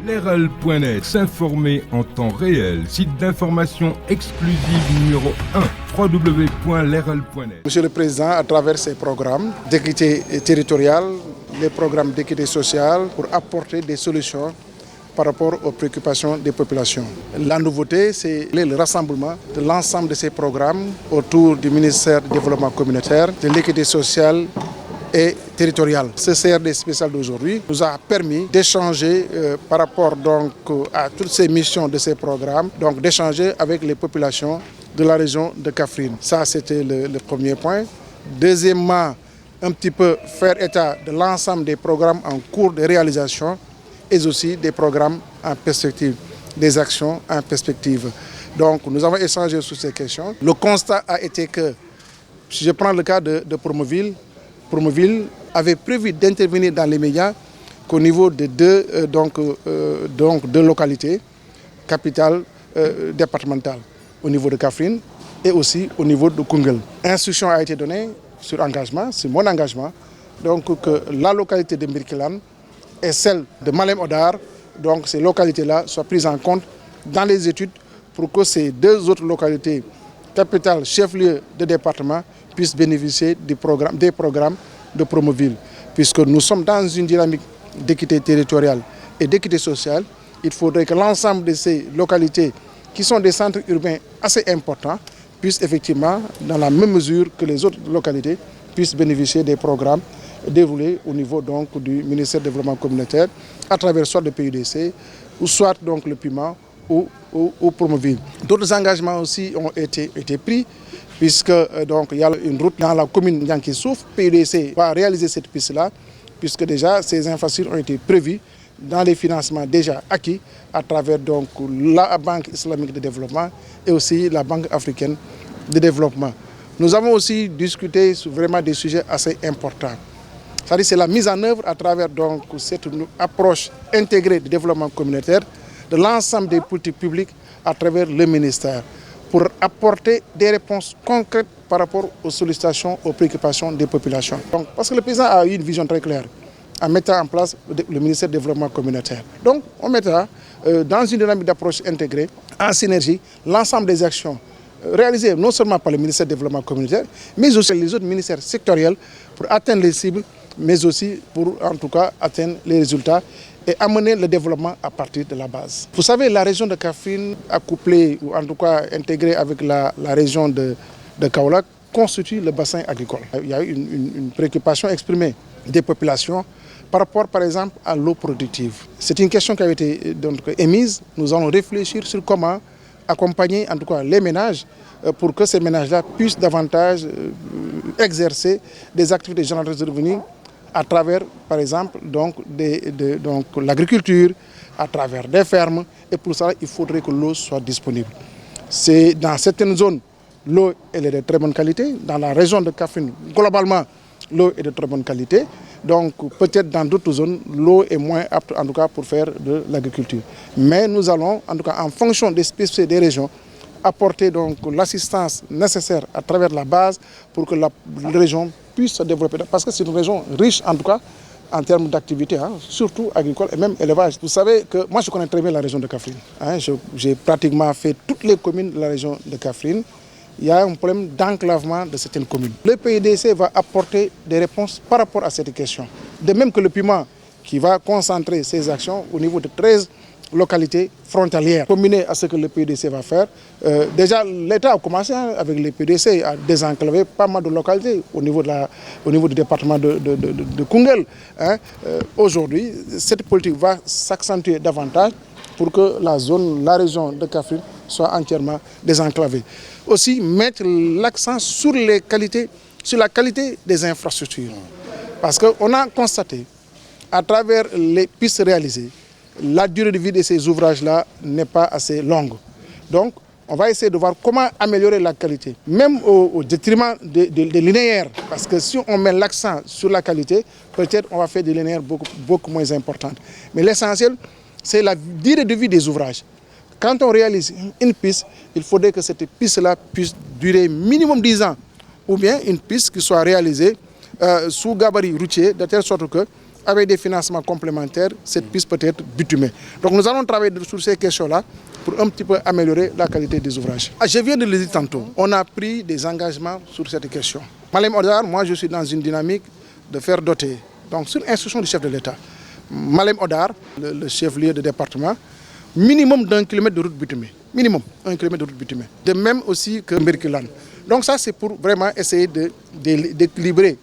Leral.net, s'informer en temps réel. Site d'information exclusive numéro 1, www.leral.net. Monsieur le Président, à travers ces programmes d'équité territoriale, les programmes d'équité sociale, pour apporter des solutions par rapport aux préoccupations des populations. La nouveauté, c'est le rassemblement de l'ensemble de ces programmes autour du ministère du Développement communautaire, de l'équité sociale et territoriale. Ce CRD spécial d'aujourd'hui nous a permis d'échanger par rapport donc à toutes ces missions de ces programmes, donc d'échanger avec les populations de la région de Kaffrine. Ça, c'était le premier point. Deuxièmement, un petit peu faire état de l'ensemble des programmes en cours de réalisation et aussi des programmes en perspective, des actions en perspective. Donc, nous avons échangé sur ces questions. Le constat a été que, si je prends le cas de Promoville avait prévu d'intervenir dans les médias qu'au niveau de deux localités, capitales départementales, au niveau de Kaffrine et aussi au niveau de Koungheul. Instruction a été donnée sur engagement, sur mon engagement, donc que la localité de Birkelane et celle de Malem Hodar, donc ces localités-là soient prises en compte dans les études pour que ces deux autres localités, capitales, chef-lieu de département, puissent bénéficier des programmes de Promoville. Puisque nous sommes dans une dynamique d'équité territoriale et d'équité sociale, il faudrait que l'ensemble de ces localités, qui sont des centres urbains assez importants, puissent effectivement, dans la même mesure que les autres localités, puissent bénéficier des programmes déroulés au niveau donc, du ministère du Développement communautaire, à travers soit le PUDC, ou soit donc, le PIMA ou Promoville. D'autres engagements aussi ont été pris, puisque donc, il y a une route dans la commune Nianki-Souf. PUDC va réaliser cette piste-là, puisque déjà ces infrastructures ont été prévues dans les financements déjà acquis à travers donc, la Banque islamique de développement et aussi la Banque africaine de développement. Nous avons aussi discuté sur vraiment des sujets assez importants. C'est-à-dire c'est la mise en œuvre à travers donc, cette approche intégrée du développement communautaire de l'ensemble des politiques publiques à travers le ministère pour apporter des réponses concrètes par rapport aux sollicitations, aux préoccupations des populations. Donc, parce que le président a eu une vision très claire en mettant en place le ministère du Développement communautaire. Donc, on mettra dans une dynamique d'approche intégrée, en synergie, l'ensemble des actions réalisées non seulement par le ministère du Développement communautaire, mais aussi les autres ministères sectoriels pour atteindre les cibles, mais aussi pour, en tout cas, atteindre les résultats et amener le développement à partir de la base. Vous savez, la région de Kaffrine, accouplée ou en tout cas intégrée avec la région de Kaolack, constitue le bassin agricole. Il y a eu une préoccupation exprimée des populations par rapport, par exemple, à l'eau productive. C'est une question qui a été donc, émise. Nous allons réfléchir sur comment accompagner en tout cas les ménages pour que ces ménages-là puissent davantage exercer des activités génératrices de revenus à travers, par exemple, donc, l'agriculture, à travers des fermes. Et pour ça, il faudrait que l'eau soit disponible. C'est dans certaines zones, l'eau est de très bonne qualité. Dans la région de Kaffrine, globalement, l'eau est de très bonne qualité. Donc peut-être dans d'autres zones, l'eau est moins apte en tout cas pour faire de l'agriculture. Mais nous allons, en tout cas en fonction des spécificités des régions, apporter donc l'assistance nécessaire à travers la base pour que la région puisse se développer. Parce que c'est une région riche en tout cas en termes d'activité, surtout agricole et même élevage. Vous savez que moi je connais très bien la région de Kaffrine. J'ai pratiquement fait toutes les communes de la région de Kaffrine. Il y a un problème d'enclavement de certaines communes. Le PUDC va apporter des réponses par rapport à cette question. De même que le PIMA qui va concentrer ses actions au niveau de 13 localités frontalières. Combiné à ce que le PUDC va faire, déjà l'État a commencé avec le PUDC à désenclaver pas mal de localités au niveau du département de Koungheul. Aujourd'hui, cette politique va s'accentuer davantage pour que la région de Kaffrine soit entièrement désenclavée. Aussi mettre l'accent sur la qualité des infrastructures. Parce qu'on a constaté, à travers les pistes réalisées, la durée de vie de ces ouvrages-là n'est pas assez longue. Donc, on va essayer de voir comment améliorer la qualité, même au détriment des linéaires. Parce que si on met l'accent sur la qualité, peut-être on va faire des linéaires beaucoup moins importantes. Mais l'essentiel, c'est la durée de vie des ouvrages. Quand on réalise une piste, il faudrait que cette piste-là puisse durer minimum 10 ans. Ou bien une piste qui soit réalisée sous gabarit routier, de telle sorte que avec des financements complémentaires, cette piste peut être bitumée. Donc nous allons travailler sur ces questions-là pour un petit peu améliorer la qualité des ouvrages. Je viens de le dire tantôt, on a pris des engagements sur cette question. Malem Hodar, moi je suis dans une dynamique de faire doter, donc sur instruction du chef de l'État, Malem Hodar, le chef-lieu de département, minimum d'1 kilomètre de route bitumée. Minimum 1 kilomètre de route bitumée. De même aussi que Mbirkilan. Donc ça c'est pour vraiment essayer d'équilibrer